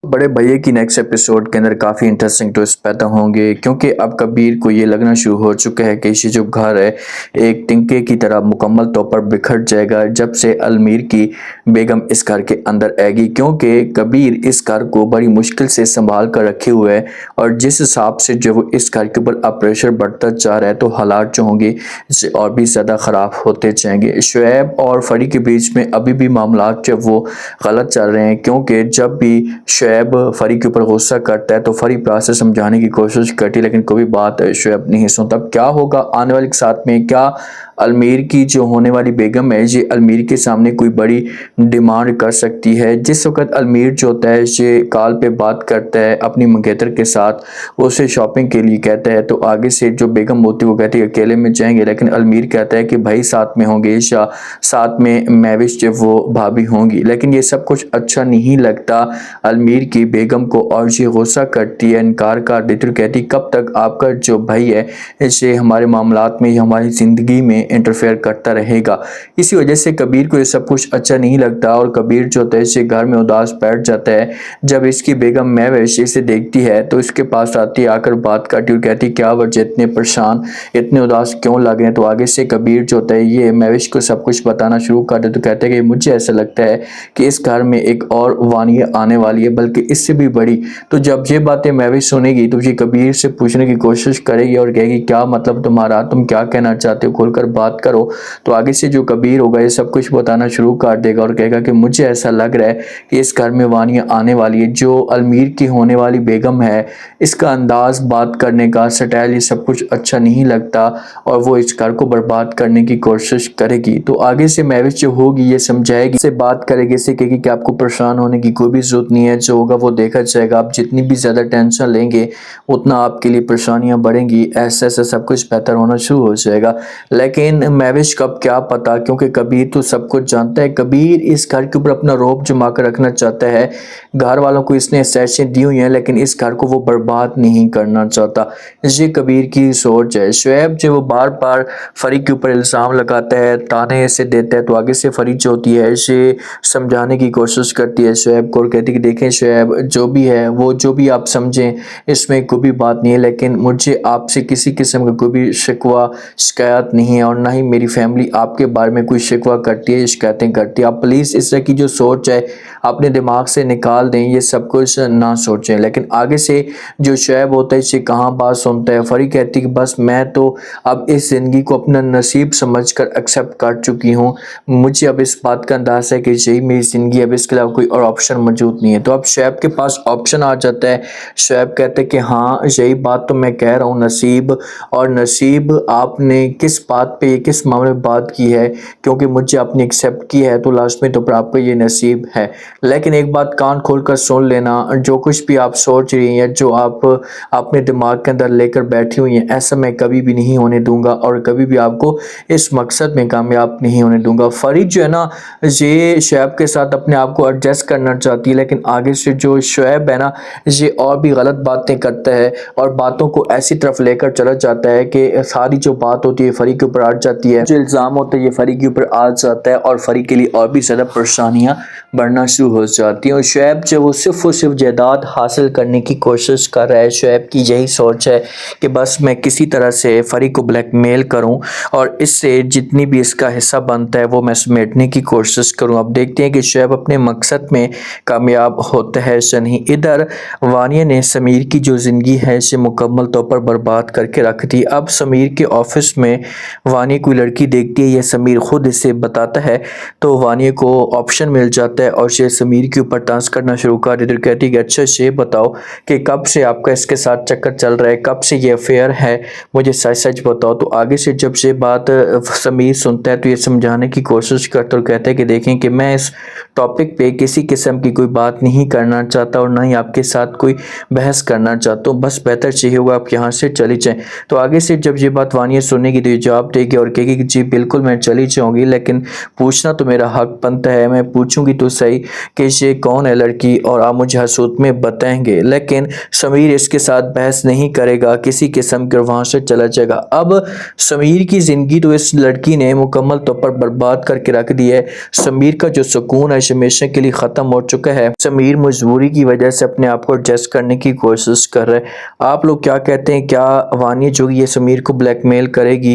بڑے بھائی کی نیکسٹ ایپیسوڈ کے اندر کافی انٹرسٹنگ ٹوسٹ پیدا ہوں گے، کیونکہ اب کبیر کو یہ لگنا شروع ہو چکا ہے کہ یہ جو گھر ہے ایک ٹنکے کی طرح مکمل طور پر بکھر جائے گا جب سے المیر کی بیگم اس گھر کے اندر آئے گی، کیونکہ کبیر اس گھر کو بڑی مشکل سے سنبھال کر رکھے ہوئے ہے اور جس حساب سے جو وہ اس گھر کے اوپر اب پریشر بڑھتا جا رہا ہے تو حالات جو ہوں گے اس سے اور بھی زیادہ خراب ہوتے جائیں گے۔ شعیب اور فری کے بیچ میں ابھی بھی معاملات جو وہ غلط چل رہے ہیں، کیونکہ جب بھی شعیب فری کے اوپر غصہ کرتا ہے تو فری پیار سے سمجھانے کی کوشش کرتی ہے، لیکن کوئی بات شعیب نہیں سنتا۔ اب کیا ہوگا آنے والے ساتھ میں؟ کیا المیر کی جو ہونے والی بیگم ہے یہ المیر کے سامنے کوئی بڑی ڈیمانڈ کر سکتی ہے؟ جس وقت المیر جو ہوتا ہے یہ کال پہ بات کرتا ہے اپنی منگیتر کے ساتھ، وہ اسے شاپنگ کے لیے کہتا ہے، تو آگے سے جو بیگم ہوتی ہے وہ کہتی ہے اکیلے میں جائیں گے، لیکن المیر کہتا ہے کہ بھائی ساتھ میں ہوں گے یا ساتھ میں مہوش جو وہ بھابھی ہوں گی، لیکن یہ سب کچھ اچھا نہیں لگتا المیر کی بیگم کو اور یہ غصہ کرتی ہے، انکار کر دیتی ہے، کہتی کب تک آپ کا جو بھائی ہے اسے ہمارے معاملات میں یا ہماری زندگی میں انٹرفیئر کرتا رہے گا۔ اسی وجہ سے کبیر کو یہ سب کچھ اچھا نہیں لگتا اور کبیر جو ہوتا ہے اسے گھر میں اداس بیٹھ جاتا ہے۔ جب اس کی بیگم مہوش اسے دیکھتی ہے تو اس کے پاس آتی آ کر بات کرتی اور کہتی کیا وجہ اتنے پریشان اتنے اداس کیوں لگ رہے ہیں؟ تو آگے سے کبیر جو ہوتا ہے یہ مہوش کو سب کچھ بتانا شروع کر دے، تو کہتا ہے کہ مجھے ایسا لگتا ہے کہ اس گھر میں ایک اور وانیہ آنے والی ہے، بلکہ اس سے بھی بڑی۔ تو جب یہ باتیں مہوش سنے گی تو یہ کبیر سے پوچھنے کی کوشش کرے گی اور کہے گی کیا مطلب تمہارا، تم کیا کہنا چاہتے ہو، کھول کر بات کرو۔ تو آگے سے جو کبیر ہوگا یہ سب کچھ بتانا شروع کر دے گا اور کہے گا کہ مجھے ایسا لگ رہا ہے کہ اس گھر میں وانیہ آنے والی ہے۔ جو المیر کی ہونے والی بیگم ہے اس کا انداز بات کرنے کا سٹائل یہ سب کچھ اچھا نہیں لگتا اور وہ اس گھر کو برباد کرنے کی کوشش کرے گی۔ تو آگے سے مہوش جو ہوگی یہ سمجھائے گی، سے بات کرے گی، اسے کہے گی کہ آپ کو پریشان ہونے کی کوئی بھی ضرورت نہیں ہے، جو ہوگا وہ دیکھا جائے گا، آپ جتنی بھی زیادہ ٹینشن لیں گے اتنا آپ کے لیے پریشانیاں بڑھیں گی، ایسا سب کچھ بہتر ہونا شروع ہو جائے گا۔ لیکن مہوش کو کیا پتا، کیونکہ کبیر تو سب کچھ جانتا ہے، کبیر اس گھر کے اوپر اپنا رعب جما کر رکھنا چاہتا ہے۔ گھر والوں کو اس نے سیشن دی ہوئی ہیں لیکن اس گھر کو وہ برباد نہیں کرنا چاہتا، یہ کبیر کی سوچ ہے۔ شعیب جو وہ بار بار فری کے اوپر الزام لگاتا ہے، تانے اسے دیتا ہے، تو آگے سے فری جو ہوتی ہے اسے سمجھانے کی کوشش کرتی ہے شعیب کو اور کہتی ہے کہ دیکھیں شعیب جو بھی ہے وہ جو بھی آپ سمجھیں اس میں کوئی بھی بات نہیں ہے، لیکن مجھے آپ سے کسی قسم کا کوئی بھی شکوہ شکایت نہیں ہے اور نہ ہی میری فیملی آپ کے بارے میں کوئی شکوہ کرتی ہے، شکایتیں کرتی ہے۔ آپ پلیز اس طرح کی جو سوچ ہے اپنے دماغ سے نکال دیں، یہ سب کچھ نہ سوچیں۔ لیکن آگے سے جو شعیب ہوتا ہے اسے کہاں بات سنتا ہے۔ فری کہتی کہ بس میں تو اب اس زندگی کو اپنا نصیب سمجھ کر ایکسیپٹ کر چکی ہوں، مجھے اب اس بات کا انداز ہے کہ یہی میری زندگی ہے، اب اس کے علاوہ کوئی اور آپشن موجود نہیں ہے۔ تو اب شعیب کے پاس آپشن آ جاتا ہے۔ شعیب کہتے ہیں کہ ہاں یہی بات تو میں کہہ رہا ہوں، نصیب، اور نصیب آپ نے کس بات پہ کس معاملے میں بات کی ہے، کیونکہ مجھے آپ نے ایکسیپٹ کی ہے تو لازمی طور پر آپ کو یہ نصیب ہے۔ لیکن ایک بات کان کھول کر سن لینا، جو کچھ بھی آپ سوچ رہی ہیں، جو آپ اپنے دماغ کے اندر لے کر بیٹھی ہوئی ہیں، ایسا میں کبھی بھی نہیں ہونے دوں گا اور کبھی بھی آپ کو اس مقصد میں کامیاب نہیں ہونے دوں گا۔ فرید جو ہے نا یہ شعیب کے ساتھ اپنے آپ کو ایڈجسٹ کرنا چاہتی ہے، لیکن آگے سے جو شعیب ہے نا یہ اور بھی غلط باتیں کرتا ہے اور باتوں کو ایسی طرف لے کر چلا جاتا ہے کہ ساری جو بات ہوتی ہے فری کے اوپر آ جاتی ہے، جو الزام ہوتا ہے یہ فری کے اوپر آ جاتا ہے اور فری کے لیے اور بھی زیادہ پریشانیاں بڑھنا شروع ہو جاتی ہیں۔ اور شعیب جو وہ صرف اور صرف جائیداد حاصل کرنے کی کوشش کر رہا ہے، شعیب کی یہی سوچ ہے کہ بس میں کسی طرح سے فری کو بلیک میل کروں اور اس سے جتنی بھی اس کا حصہ بنتا ہے وہ میں سمیٹنے کی کوشش کروں۔ اب دیکھتے ہیں کہ شعیب اپنے مقصد میں کامیاب ہوتا ہے یا نہیں۔ ادھر وانیہ نے سمیر کی جو زندگی ہے اسے مکمل طور پر برباد کر کے رکھ دی۔ اب سمیر کے آفس میں وانیہ کوئی لڑکی دیکھتی ہے، یہ سمیر خود اسے بتاتا ہے، تو وانیہ کو آپشن مل جاتا ہے اور یہ سمیر کے اوپر ٹانس کرنا شروع کر دیتی ہے، کہتی ہے کہ اچھا یہ بتاؤ کہ کب سے آپ کا اس کے ساتھ چکر چل رہا ہے، کب سے یہ افیئر ہے، مجھے سچ سچ بتاؤ۔ تو آگے سے جب یہ بات سمیر سنتا ہے تو یہ سمجھانے کی کوشش کرتا اور کہتا ہے کہ دیکھیں کہ میں اس ٹاپک پہ کسی قسم کی کوئی بات نہیں کرنا چاہتا اور نہ ہی آپ کے ساتھ کوئی بحث کرنا چاہتا ہوں، بس بہتر چاہیے ہوگا آپ یہاں سے چلی جائیں۔ تو آگے سے جب یہ بات وانیہ سننے کی تو یہ جواب دے گی اور کہے گی کہ جی بالکل میں چلی جاؤں گی، لیکن پوچھنا تو میرا حق بنتا ہے، میں پوچھوں گی تو صحیح کہ یہ کون ہے لڑکی اور آپ مجھے حسود میں بتائیں گے، لیکن سمیر اس کے ساتھ بحث نہیں کرے گا، کسی قسم کے وہاں سے چلا جائے گا۔ اب سمیر کی زندگی تو اس لڑکی نے مکمل طور پر برباد کر کے رکھ دی ہے۔ سمیر کا جو سکون ہے ہمیشہ کے لیے ختم ہو چکا ہے۔ سمیر مجبوری کی وجہ سے اپنے آپ کو ایڈجسٹ کرنے کی کوشش کر رہے ہیں۔ آپ لوگ کیا کہتے ہیں؟ کیا وانیہ جو یہ سمیر کو بلیک میل کرے گی؟